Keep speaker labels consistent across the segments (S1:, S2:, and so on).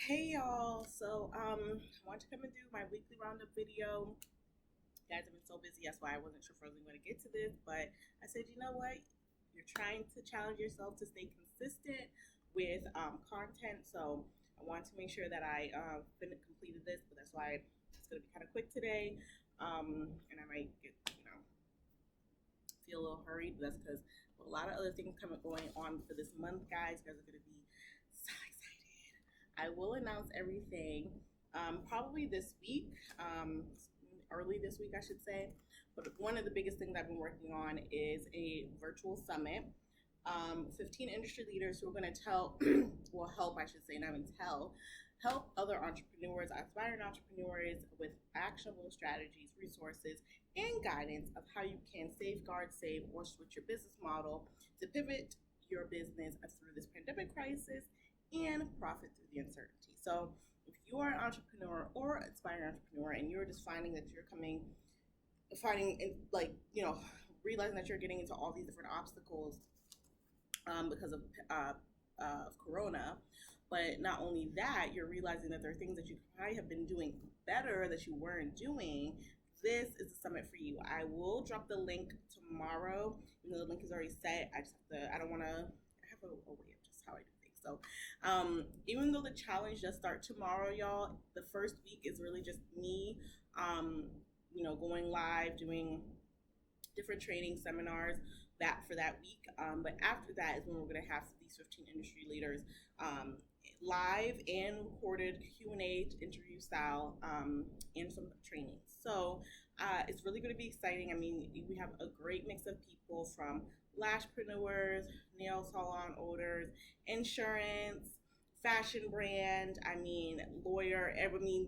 S1: Hey y'all, I wanted to come and do my weekly roundup video. Guys, I've been so busy, that's why I wasn't sure if I was going to get to this, but I said, you know what? You're trying to challenge yourself to stay consistent with content, so I wanted to make sure that I completed this, but that's why it's going to be kind of quick today, and I might get, feel a little hurried, but that's because a lot of other things going on for this month, guys. You guys are going to be so excited. I will announce everything probably this week, early this week, I should say. But one of the biggest things I've been working on is a virtual summit. 15 industry leaders who are going to help, I should say, not even help other entrepreneurs, aspiring entrepreneurs with actionable strategies, resources, and guidance of how you can safeguard, save, or switch your business model to pivot your business through this pandemic crisis and profit through the uncertainty. So, if you are an entrepreneur or aspiring entrepreneur and you're just finding that you're realizing that you're getting into all these different obstacles because of Corona, but not only that, you're realizing that there are things that you probably have been doing better that you weren't doing. This is the summit for you. I will drop the link tomorrow. Even though the link is already set, I just have to. I don't want to. I have a way of just how I do things. So, even though the challenge does start tomorrow, y'all, the first week is really just me, going live, doing different training seminars that for that week. But after that is when we're going to have these 15 industry leaders live and recorded Q&A interview style and some training. So it's really going to be exciting. I mean, we have a great mix of people from lashpreneurs, nail salon owners, insurance, fashion brand, lawyer.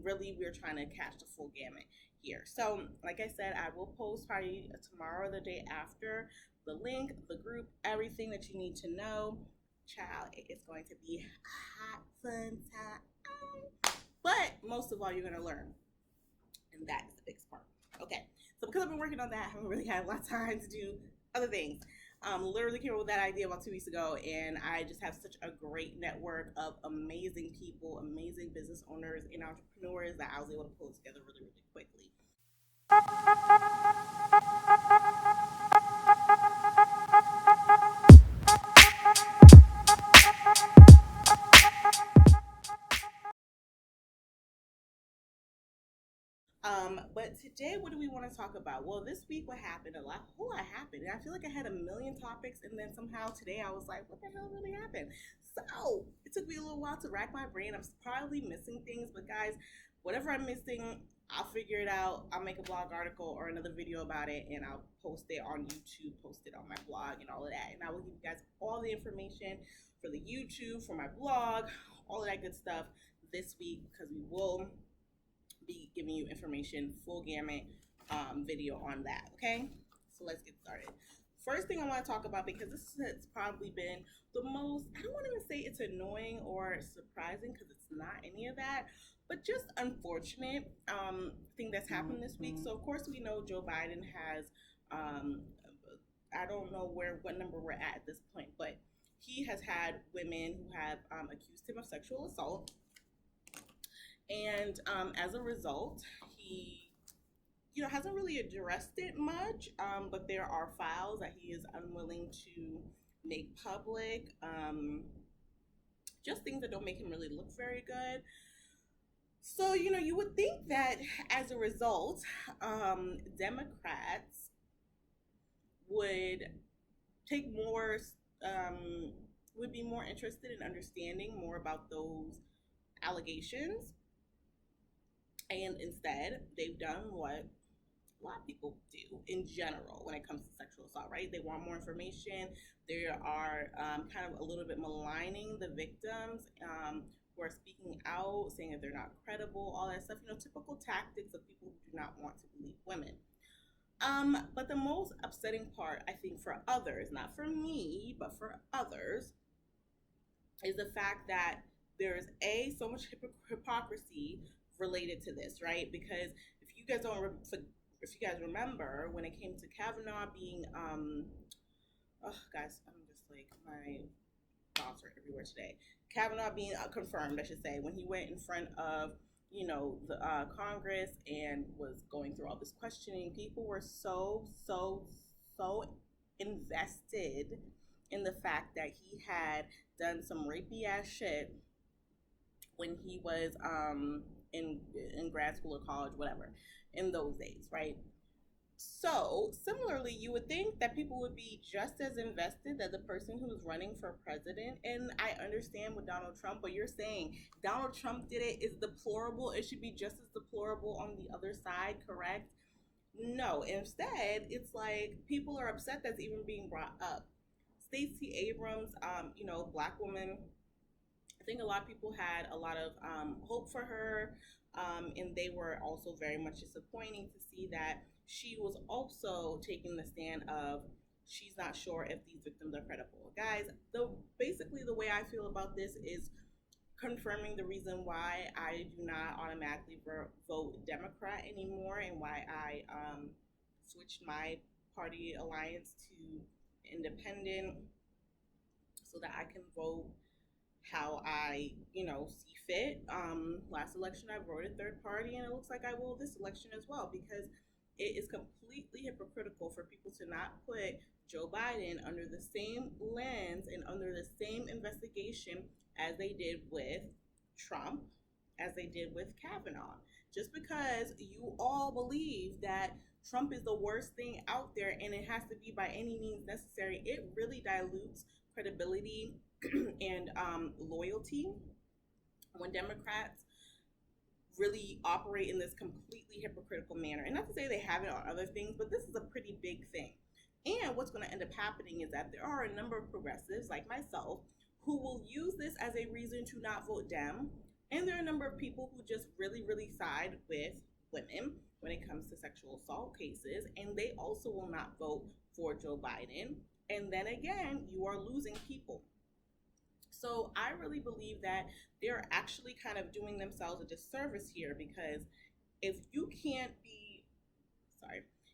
S1: Really, we're trying to catch the full gamut here. So, like I said, I will post probably tomorrow or the day after the link, the group, everything that you need to know. Child, it's going to be a hot, fun time. But most of all, you're going to learn. And that is the biggest part. Okay, so because I've been working on that, I haven't really had a lot of time to do other things. Literally came up with that idea about 2 weeks ago, and I just have such a great network of amazing people, amazing business owners, and entrepreneurs that I was able to pull together really, really quickly. But today, what do we want to talk about? Well, this week, what happened? A whole lot happened. And I feel like I had a million topics, and then somehow today I was like, what the hell really happened? So it took me a little while to rack my brain. I'm probably missing things, but guys, whatever I'm missing, I'll figure it out. I'll make a blog article or another video about it, and I'll post it on YouTube, post it on my blog, and all of that. And I will give you guys all the information for the YouTube, for my blog, all of that good stuff this week because we will be giving you information, full gamut video on that. Okay, so let's get started. First thing I want to talk about, because this has probably been the most, I don't want to even say it's annoying or surprising because it's not any of that, but just unfortunate thing that's happened this week. So of course we know Joe Biden has, I don't know what number we're at this point, but he has had women who have accused him of sexual assault, and as a result, he hasn't really addressed it much, but there are files that he is unwilling to make public, just things that don't make him really look very good. So, you would think that as a result, Democrats would take more, would be more interested in understanding more about those allegations, and instead they've done what a lot of people do in general when it comes to sexual assault, right? They want more information. They are kind of a little bit maligning the victims, who are speaking out, saying that they're not credible, all that stuff. Typical tactics of people who do not want to believe women. But the most upsetting part, I think, for others, not for me, but for others, is the fact that there's so much hypocrisy related to this, right? Because if you guys remember when it came to Kavanaugh being, oh guys, I'm just like thoughts are everywhere today. Kavanaugh being confirmed, I should say, when he went in front of the Congress and was going through all this questioning, people were so invested in the fact that he had done some rapey ass shit when he was in grad school or college, whatever, in those days, right? So, similarly, you would think that people would be just as invested as the person who's running for president. And I understand with Donald Trump, but you're saying Donald Trump did it is deplorable. It should be just as deplorable on the other side, correct? No, instead, it's like people are upset that's even being brought up. Stacey Abrams, black woman, I think a lot of people had a lot of hope for her, and they were also very much disappointing to see that she was also taking the stand of she's not sure if these victims are credible. Guys, basically the way I feel about this is confirming the reason why I do not automatically vote Democrat anymore, and why I switched my party alliance to independent so that I can vote how I, see fit. Last election I voted third party, and it looks like I will this election as well, because it is completely hypocritical for people to not put Joe Biden under the same lens and under the same investigation as they did with Trump, as they did with Kavanaugh. Just because you all believe that Trump is the worst thing out there and it has to be by any means necessary, it really dilutes credibility and loyalty when Democrats really operate in this completely hypocritical manner. And not to say they haven't on other things, but this is a pretty big thing. And what's going to end up happening is that there are a number of progressives like myself who will use this as a reason to not vote Dem. And there are a number of people who just really side with women when it comes to sexual assault cases, and they also will not vote for Joe Biden. And then again, you are losing people. So I really believe that they're actually kind of doing themselves a disservice here, because if you can't be,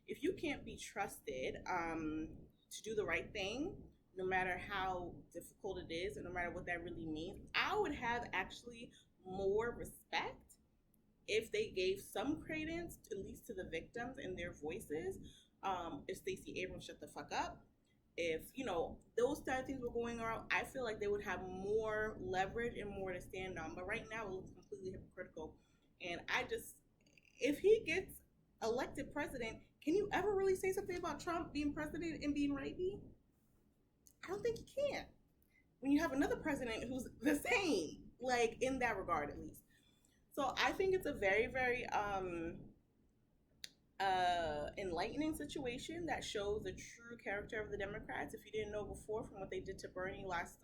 S1: if you can't be trusted to do the right thing, no matter how difficult it is, and no matter what that really means, I would have actually more respect if they gave some credence, at least to the victims and their voices. If Stacey Abrams shut the fuck up, if those type of things were going around, I feel like they would have more leverage and more to stand on. But right now it looks completely hypocritical, and if he gets elected president, can you ever really say something about Trump being president and being rapey? I don't think you can, when you have another president who's the same, like in that regard at least. So I think it's a very enlightening situation that shows the true character of the Democrats. If you didn't know before from what they did to Bernie last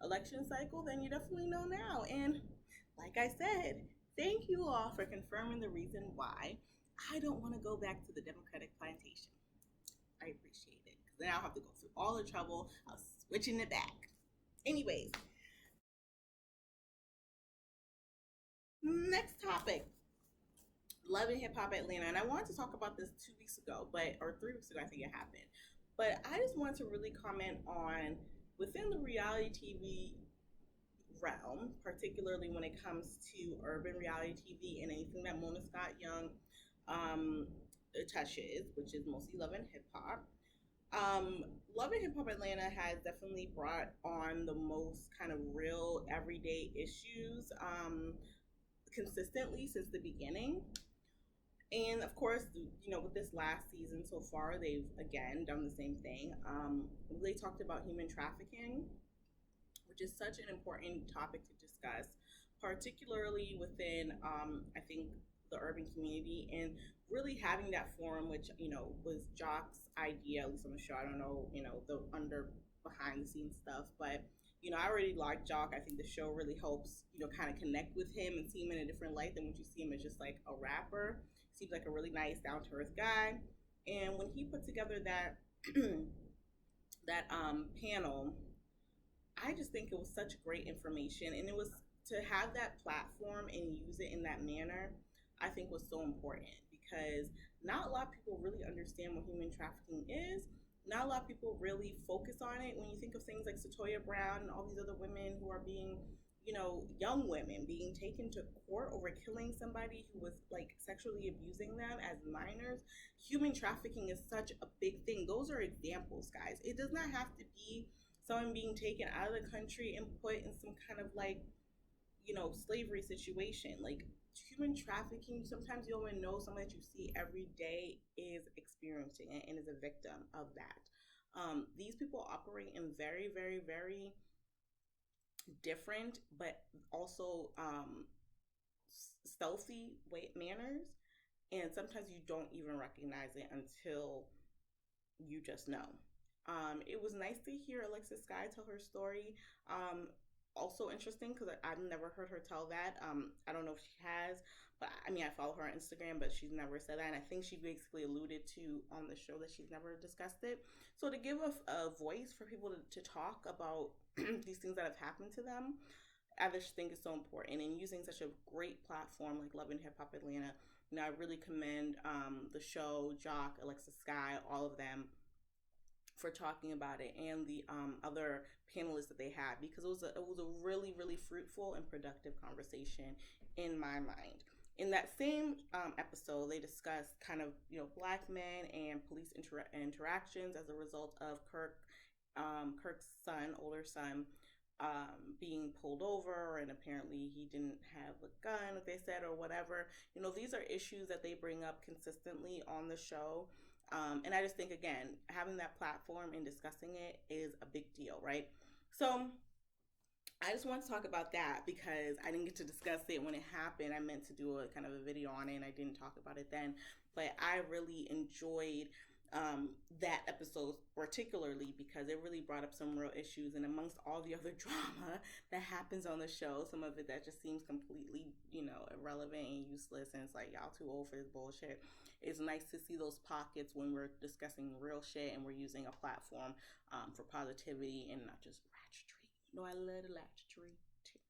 S1: election cycle, then you definitely know now. And like I said, thank you all for confirming the reason why I don't want to go back to the Democratic plantation. I appreciate it, because then I'll have to go through all the trouble of switching it back. Anyways, next topic. Love and Hip Hop Atlanta, and I wanted to talk about this 2 weeks ago, or 3 weeks ago, I think it happened. But I just wanted to really comment on within the reality TV realm, particularly when it comes to urban reality TV and anything that Mona Scott Young touches, which is mostly Love and Hip Hop. Love and Hip Hop Atlanta has definitely brought on the most kind of real everyday issues consistently since the beginning. And of course, with this last season so far, they've again done the same thing. They talked about human trafficking, which is such an important topic to discuss, particularly within, I think, the urban community, and really having that forum, which, was Jock's idea, at least on the show. I don't know, the behind the scenes stuff, but I already like Jock. I think the show really helps, kind of connect with him and see him in a different light than what you see him as just like a rapper. Seems like a really nice, down-to-earth guy. And when he put together that panel, I just think it was such great information, and it was to have that platform and use it in that manner, I think was so important, because not a lot of people really understand what human trafficking is. not a lot of people really focus on it. When you think of things like Satoya Brown and all these other women who are being, young women being taken to court over killing somebody who was like sexually abusing them as minors, human trafficking is such a big thing. Those are examples, guys. It does not have to be someone being taken out of the country and put in some kind of like, slavery situation. Like human trafficking, sometimes you don't even know someone that you see every day is experiencing it and is a victim of that. These people operate in very, very, very different, but also stealthy manners. And sometimes you don't even recognize it until you just know. It was nice to hear Alexis Sky tell her story. Also interesting because I've never heard her tell that. I don't know if she has, but I mean, I follow her on Instagram, but she's never said that. And I think she basically alluded to on the show that she's never discussed it. So to give a voice for people to talk about these things that have happened to them, I just think is so important. And using such a great platform like Love and Hip Hop Atlanta, I really commend the show, Jock, Alexis Sky, all of them for talking about it, and the other panelists that they had, because it was a really, really fruitful and productive conversation in my mind. In that same episode, they discussed kind of black men and police interactions as a result of Kirk's son, older son, being pulled over, and apparently he didn't have a gun, like they said, or whatever. These are issues that they bring up consistently on the show. And I just think, again, having that platform and discussing it is a big deal, right? So I just want to talk about that because I didn't get to discuss it when it happened. I meant to do a kind of a video on it, and I didn't talk about it then. But I really enjoyed that episode particularly because it really brought up some real issues, and amongst all the other drama that happens on the show, some of it that just seems completely irrelevant and useless, and it's like, y'all too old for this bullshit. It's nice to see those pockets when we're discussing real shit and we're using a platform for positivity and not just ratchetry. I love the ratchetry too.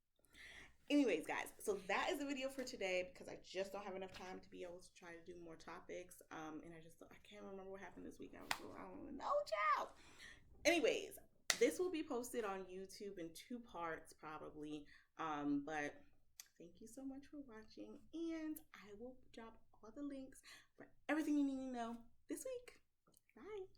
S1: Anyways, guys, so that is the video for today because I just don't have enough time to be able to try to do more topics. And I can't remember what happened this week. I don't know, child. Anyways, this will be posted on YouTube in 2 parts probably. But thank you so much for watching, and I will drop all the links for everything you need to know this week. Bye.